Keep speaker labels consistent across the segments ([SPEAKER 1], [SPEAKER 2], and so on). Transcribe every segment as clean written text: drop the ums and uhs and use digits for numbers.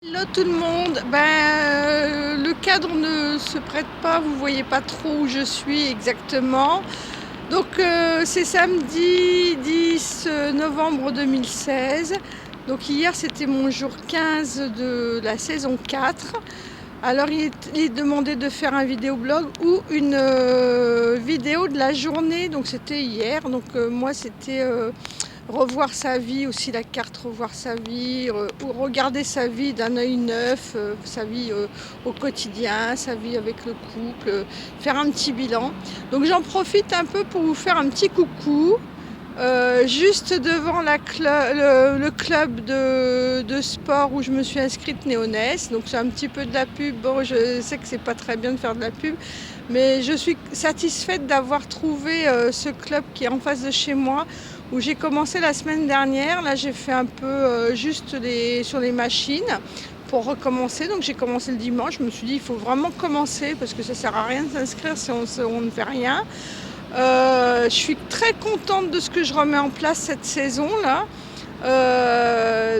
[SPEAKER 1] Hello tout le monde, le cadre ne se prête pas, vous voyez pas trop où je suis exactement. Donc c'est samedi 10 novembre 2016. Donc hier c'était mon jour 15 de la saison 4. Alors il est demandé de faire un vidéoblog ou une vidéo de la journée. Donc c'était hier. Donc moi c'était revoir sa vie, aussi la carte, revoir sa vie, ou regarder sa vie d'un œil neuf, sa vie au quotidien, sa vie avec le couple, faire un petit bilan. Donc j'en profite un peu pour vous faire un petit coucou. Juste devant le club de sport où je me suis inscrite, Néonès. Donc c'est un petit peu de la pub. Bon, je sais que c'est pas très bien de faire de la pub, mais je suis satisfaite d'avoir trouvé ce club qui est en face de chez moi, où j'ai commencé la semaine dernière. Là j'ai fait un peu juste sur les machines pour recommencer. Donc j'ai commencé le dimanche. Je me suis dit il faut vraiment commencer parce que ça sert à rien de s'inscrire si on ne fait rien. Je suis très contente de ce que je remets en place cette saison-là.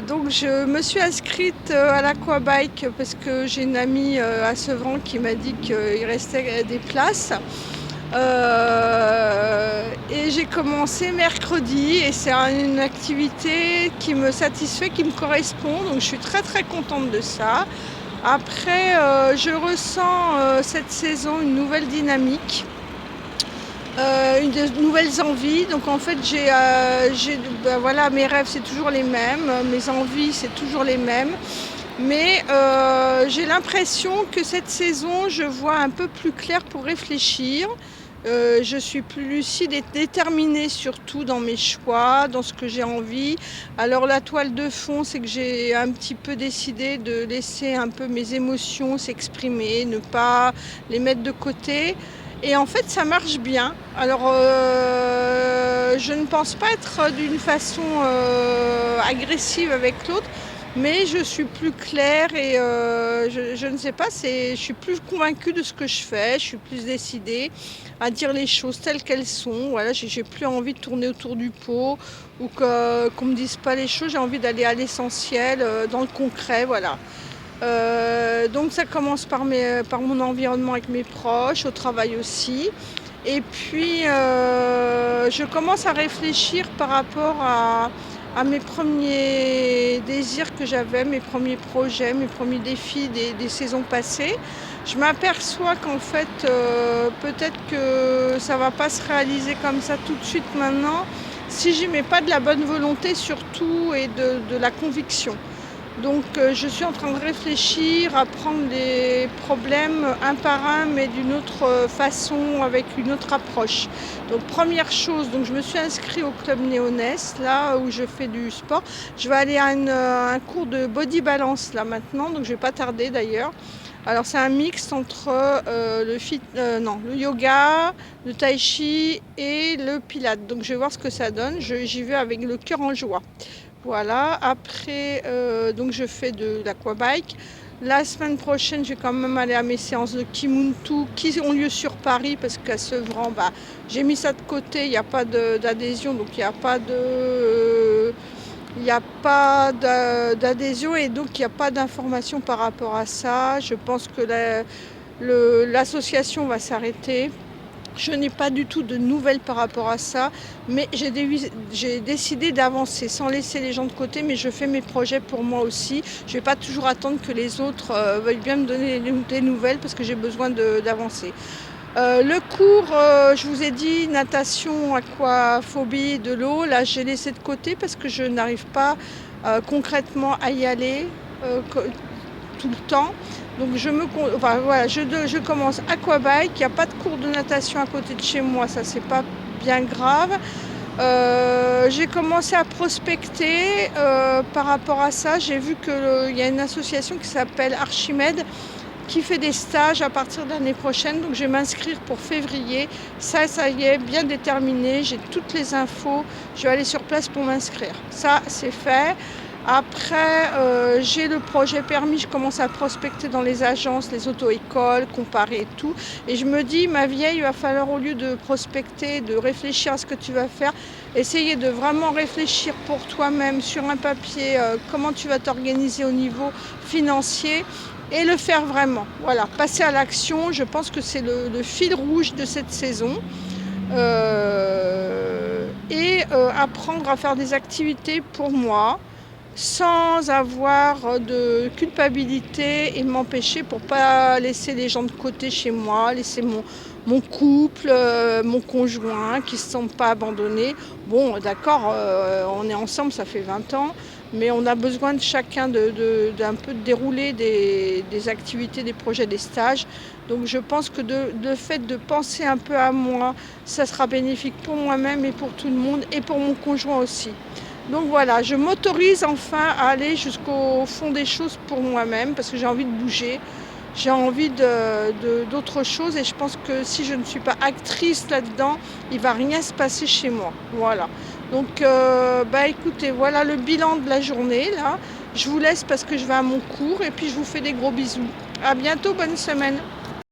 [SPEAKER 1] Donc je me suis inscrite à l'aquabike parce que j'ai une amie à Sevran qui m'a dit qu'il restait des places. Et j'ai commencé mercredi et c'est une activité qui me satisfait, qui me correspond. Donc je suis très très contente de ça. Après, je ressens cette saison une nouvelle dynamique. De nouvelles envies. Donc en fait voilà, mes rêves c'est toujours les mêmes, mes envies c'est toujours les mêmes, mais j'ai l'impression que cette saison je vois un peu plus clair pour réfléchir. Je suis plus lucide et déterminée surtout dans mes choix, dans ce que j'ai envie. Alors la toile de fond, c'est que j'ai un petit peu décidé de laisser un peu mes émotions s'exprimer, ne pas les mettre de côté. Et en fait, ça marche bien. Alors, je ne pense pas être d'une façon agressive avec l'autre, mais je suis plus claire et je ne sais pas, je suis plus convaincue de ce que je fais, je suis plus décidée à dire les choses telles qu'elles sont. Voilà, j'ai plus envie de tourner autour du pot ou qu'on me dise pas les choses, j'ai envie d'aller à l'essentiel, dans le concret, voilà. Donc ça commence par mon environnement avec mes proches, au travail aussi. Et puis je commence à réfléchir par rapport à mes premiers désirs que j'avais, mes premiers projets, mes premiers défis des saisons passées. Je m'aperçois qu'en fait peut-être que ça ne va pas se réaliser comme ça tout de suite maintenant, si j'y mets pas de la bonne volonté surtout et de la conviction. Donc je suis en train de réfléchir à prendre les problèmes un par un, mais d'une autre façon, avec une autre approche. Donc première chose, donc je me suis inscrite au club Néonès, là où je fais du sport. Je vais aller à un cours de body balance là maintenant, donc je ne vais pas tarder d'ailleurs. Alors c'est un mix entre le yoga, le tai chi et le pilate. Donc je vais voir ce que ça donne. J'y vais avec le cœur en joie. Voilà, après, donc je fais de l'aquabike. La semaine prochaine, je vais quand même aller à mes séances de Kimuntu qui ont lieu sur Paris parce qu'à Sevran, j'ai mis ça de côté, il n'y a pas d'adhésion, donc il n'y a pas d'adhésion et donc il n'y a pas d'information par rapport à ça. Je pense que l'association va s'arrêter. Je n'ai pas du tout de nouvelles par rapport à ça, mais j'ai décidé d'avancer sans laisser les gens de côté, mais je fais mes projets pour moi aussi. Je ne vais pas toujours attendre que les autres veuillent bien me donner des nouvelles parce que j'ai besoin d'avancer. Le cours, je vous ai dit, natation, aquaphobie, de l'eau, là j'ai laissé de côté parce que je n'arrive pas concrètement à y aller tout le temps. Donc je commence aquabike, il n'y a pas de cours de natation à côté de chez moi, ça c'est pas bien grave. J'ai commencé à prospecter par rapport à ça. J'ai vu qu'il y a une association qui s'appelle Archimède qui fait des stages à partir de l'année prochaine. Donc je vais m'inscrire pour février. Ça y est, bien déterminé. J'ai toutes les infos. Je vais aller sur place pour m'inscrire. Ça, c'est fait. Après, j'ai le projet permis, je commence à prospecter dans les agences, les auto-écoles, comparer et tout. Et je me dis, ma vieille, il va falloir, au lieu de prospecter, de réfléchir à ce que tu vas faire, essayer de vraiment réfléchir pour toi-même sur un papier, comment tu vas t'organiser au niveau financier et le faire vraiment. Voilà, passer à l'action, je pense que c'est le fil rouge de cette saison. Apprendre à faire des activités pour moi sans avoir de culpabilité et m'empêcher pour pas laisser les gens de côté chez moi, laisser mon couple, mon conjoint qui ne se sentent pas abandonnés. Bon, d'accord, on est ensemble, ça fait 20 ans, mais on a besoin de chacun d'un peu de dérouler des activités, des projets, des stages. Donc je pense que le fait de penser un peu à moi, ça sera bénéfique pour moi-même et pour tout le monde et pour mon conjoint aussi. Donc voilà, je m'autorise enfin à aller jusqu'au fond des choses pour moi-même parce que j'ai envie de bouger, j'ai envie d'autre chose et je pense que si je ne suis pas actrice là-dedans, il ne va rien se passer chez moi. Voilà. Donc écoutez, voilà le bilan de la journée là. Je vous laisse parce que je vais à mon cours et puis je vous fais des gros bisous. À bientôt, bonne semaine.